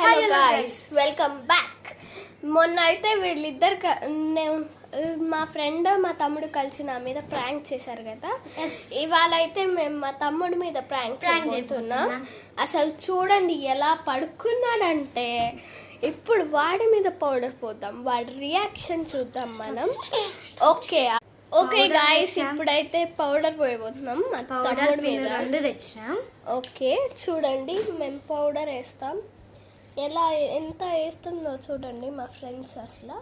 Hello guys, welcome back. మొన్న అయితే వీళ్ళిద్దరు మా ఫ్రెండ్ మా తమ్ముడు కలిసి నా మీద ప్రాంక్ చేశారు కదా. ఇవాళ అయితే మేము మా తమ్ముడి మీద ప్రాంక్ చేయబోతున్నాం. అసలు చూడండి ఎలా పడుకున్నాడంటే, ఇప్పుడు వాడి మీద పౌడర్ పోద్దాం, వాడి రియాక్షన్ చూద్దాం మనం. ఓకే గాయ్స్, ఇప్పుడైతే పౌడర్ పోయబోతున్నాం మా తమ్ముడి మీద తెచ్చాం. ఓకే చూడండి, మేము పౌడర్ వేస్తాం. ఎంత వేస్తుందో చూడండి మా ఫ్రెండ్స్. అసలు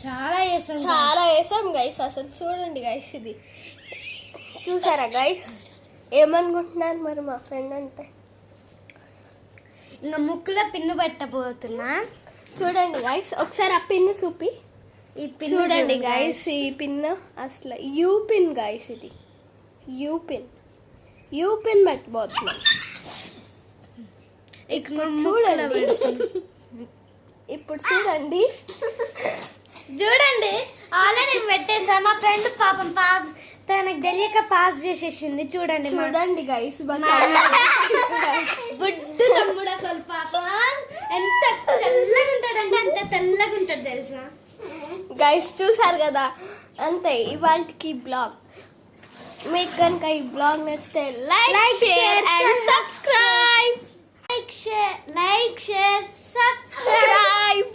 చాలా వేసాం గైస్. అసలు చూడండి గైస్, ఇది చూసారా గైస్? ఏమనుకుంటున్నారు మరి మా ఫ్రెండ్ అంటే? ఇంకా ముక్కులో పిన్ను పెట్టబోతున్నా. చూడండి గైస్, ఒకసారి ఆ పిన్ను చూపి. ఈ పిన్ చూడండి గైస్, ఈ పిన్ అసలు యూ పిన్ గైస్. ఇది యూ పిన్ పెట్టబోతున్నాం. చూడండి ఇప్పుడు చూడండి ఆల్రెడీ పెట్టేసా. మా ఫ్రెండ్ పాపం పాస్ తనకు తెలియక పాస్ చేసేసింది. చూడండి గైస్, బుడ్డు తమ్ముడు అసలు పాపం ఎంత తెల్లగా ఉంటాడంటే అంత తెల్లగా ఉంటాడు తెలుసా గైస్. చూసారు కదా, అంతే ఇవాళకి బ్లాగ్. మీకు కనుక ఈ బ్లాగ్ నచ్చితే like share and subscribe. Like share subscribe.